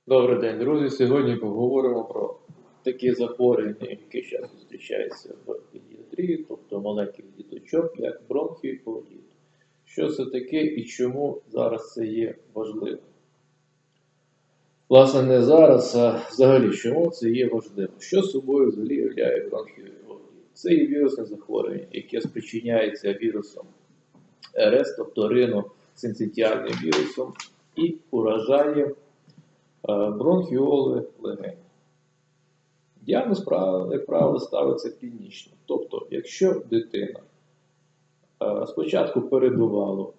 Добрий день, друзі! Сьогодні поговоримо про такі захворювання, які зараз зустрічаються в педіатрії, тобто маленьких діточок, як бронхіоліт. Що це таке і чому зараз це є важливо? Власне, не зараз, а взагалі, чому це є важливо? Що собою взагалі являє бронхіоліт? Це є вірусне захворювання, яке спричиняється вірусом РС, тобто риносинцитіальним вірусом, і уражає бронхіоли легень. Діагноз, як правило, ставиться клінічно. Тобто, якщо дитина спочатку передувало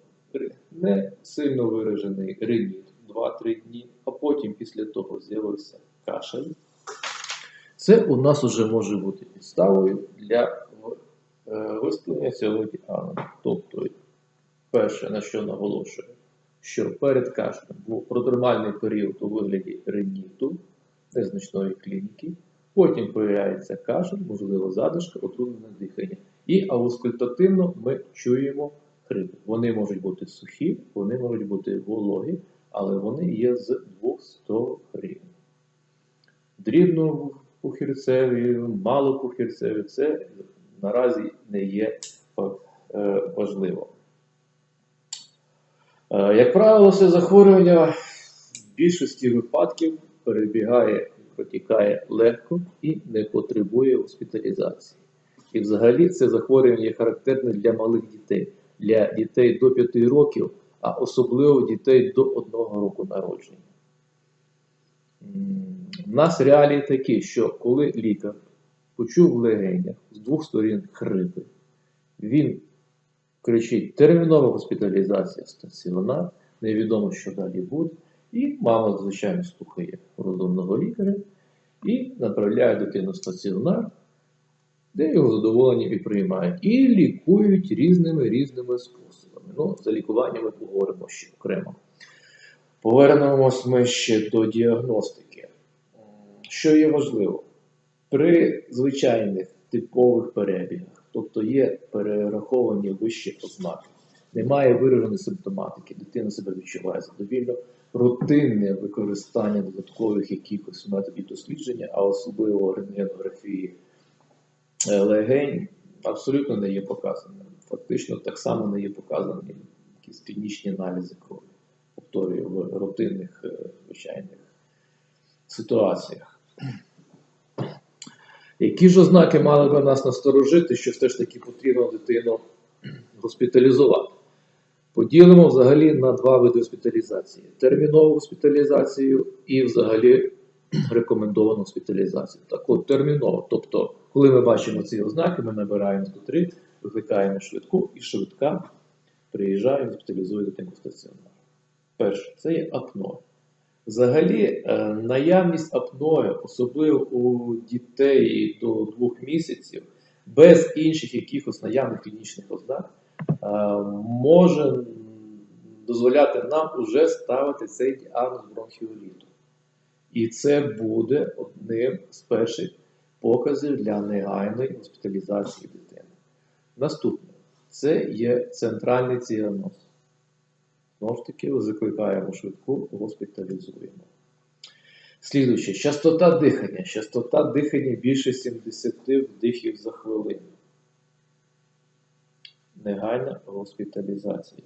не сильно виражений риніт 2-3 дні, а потім після того з'явився кашель, це у нас вже може бути підставою для виставлення цього діагнозу. Тобто, перше, на що наголошую, що перед кашлем був продермальний період у вигляді риніту, незначної клініки, потім появляється кашель, можливо задишка, утруднене дихання. І аускультативно ми чуємо хрипи. Вони можуть бути сухі, вони можуть бути вологі, але вони є з двох сторін. Дрібнопухирцеві, малопухирцеві – це наразі не є важливо. Як правило, це захворювання в більшості випадків протікає легко і не потребує госпіталізації. І взагалі це захворювання є характерне для малих дітей, для дітей до 5 років, а особливо дітей до 1 року народження. У нас реалії такі, що коли лікар почув в легенях з двох сторін хрипи, він кричить: термінова госпіталізація, стаціонар, невідомо, що далі буде. І мама, звичайно, слухає розумного лікаря і направляє дитину в стаціонар, де його задоволені і приймають. І лікують різними способами. За лікування ми поговоримо ще окремо. Повернемось ми ще до діагностики. Що є важливо? При звичайних типових перебігах, тобто є перераховані вищі ознаки, немає вираженої симптоматики, дитина себе відчуває задовільно, рутинне використання додаткових якихось методів дослідження, а особливо рентгенографії легень, абсолютно не є показаним. Фактично так само не є показані якісь клінічні аналізи крові, повторюю, в рутинних звичайних ситуаціях. Які ж ознаки мали би нас насторожити, що все ж таки потрібно дитину госпіталізувати? Поділимо взагалі на 2 види госпіталізації. Термінову госпіталізацію і взагалі рекомендовану госпіталізацію. Так от, терміново. Тобто, коли ми бачимо ці ознаки, ми набираємо 103, викликаємо швидку і швидка приїжджає, госпіталізує дитину в стаціонар. Перше, це є апноe. Взагалі, наявність апноe, особливо у дітей до 2 місяців, без інших якихось наявних клінічних ознак, може дозволяти нам уже ставити цей діагноз бронхіоліту. І це буде одним з перших показів для негайної госпіталізації дитини. Наступне, це є центральний ціаноз. Знову ж таки, закликаємо швидку, госпіталізуємо. Слідуюче, частота дихання. Частота дихання більше 70 вдихів за хвилину. Негайна госпіталізація.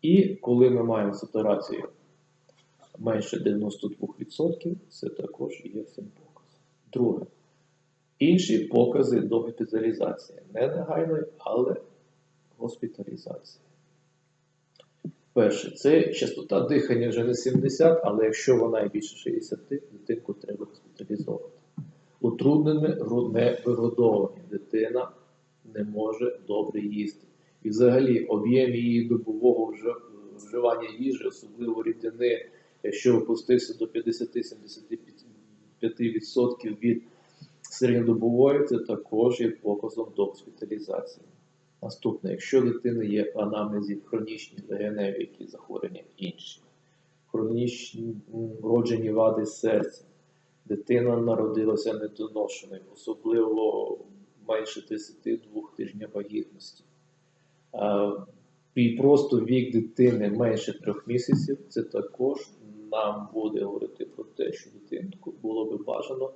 І коли ми маємо сатурацію менше 92%, це також є цим показом. Друге, інші покази до госпіталізації. Не негайної, але госпіталізації. Перше, це частота дихання вже не 70, але якщо вона більше 60, дитинку треба госпіталізовувати. Утруднене грудне вигодовування. Дитина не може добре їсти. І взагалі об'єм її добового вживання їжі, особливо рідини, якщо опустився до 50-75% від середньодобової, це також є показом до госпіталізації. Наступне, якщо дитини є в анамнезі хронічні легеневі якісь захворювання інші, хронічні вроджені вади серця, дитина народилася недоношеною, особливо менше 32 тижня вагітності, і просто вік дитини менше 3 місяців, це також нам буде говорити про те, що дитинку було би бажано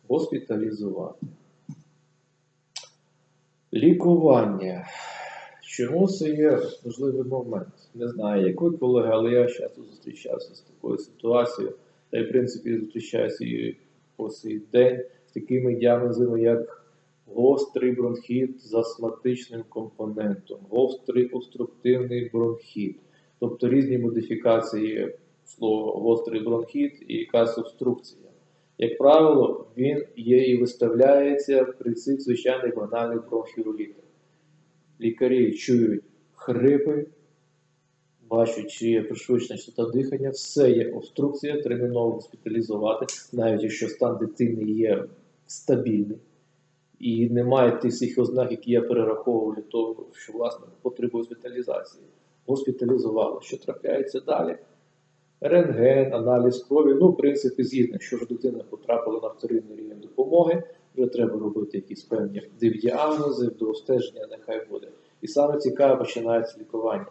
госпіталізувати. Лікування. Чому це є важливий момент? Не знаю, як ви, колеги, але я часто зустрічався з такою ситуацією, та й, в принципі, зустрічаюся і по цей день з такими діагнозами, як гострий бронхіт з астматичним компонентом, гострий обструктивний бронхіт, тобто різні модифікації слова гострий бронхіт і якась обструкція. Як правило, він є і виставляється при цих звичайних банальних бронхіолітах. Лікарі чують хрипи, бачать, чи є пришвидшена частота дихання, все є обструкція, терміново госпіталізувати, навіть якщо стан дитини є стабільний і немає тих всіх ознак, які я перераховував для того, що, власне, потребує госпіталізації. Госпіталізували. Що трапляється далі? Рентген, аналіз крові, в принципі, згідно, якщо ж дитина потрапила на вторинний рівень допомоги, вже треба робити якісь певні діагнози, до обстеження нехай буде. І саме цікаве починається лікування.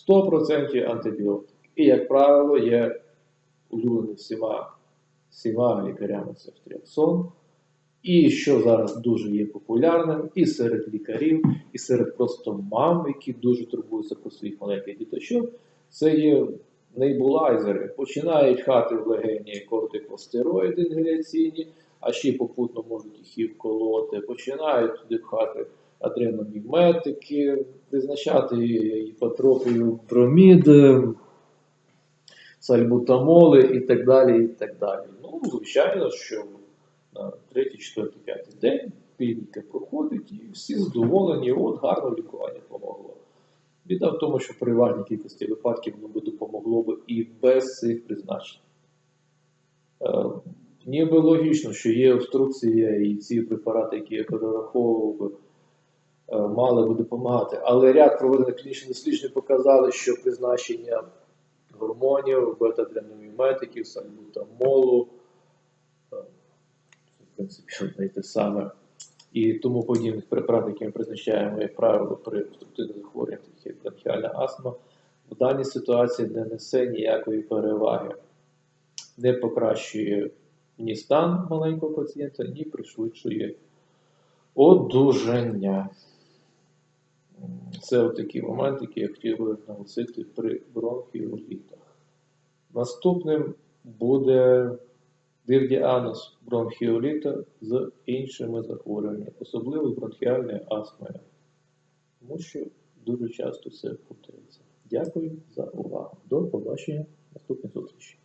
100% антибіотик. І, як правило, є улюблений всіма лікарями це цефтріаксон. І що зараз дуже є популярним і серед лікарів, і серед просто мам, які дуже турбуються про своїх маленьких діточок, це є нейбулайзери. Починають хати в легені кортикостероїди інгаляційні, а ще й попутно можуть їх вколоти. Починають туди пхати адреномігметики, призначати іпотропію бромід, сальбутамоли і так далі, і так далі. Звичайно, що на 3, 4, 5 день клініка проходить і всі задоволені, гарно лікування допомогло. Біда в тому, що в переважній кількості випадків воно би допомогло б і без цих призначень. Ніби логічно, що є обструкція і ці препарати, які я перераховував би, мали би допомагати. Але ряд проведених клінічних досліджень показали, що призначення гормонів, бета-адреномігметиків, сальбутамолу, в принципі, одне й те саме, і тому подібних препаратів, які ми призначаємо, як правило, при обструктивних захворюваннях, таких як бронхіальна астма, в даній ситуації не несе ніякої переваги. Не покращує ні стан маленького пацієнта, ні пришвидшує одужання. Це такі моменти, які я хотів би наголосити при бронхіолітах. Наступним буде діагноз бронхіоліта з іншими захворюваннями, особливо з бронхіальною астмою. Тому що дуже часто це повторюється. Дякую за увагу. До побачення. Наступних зустрічей.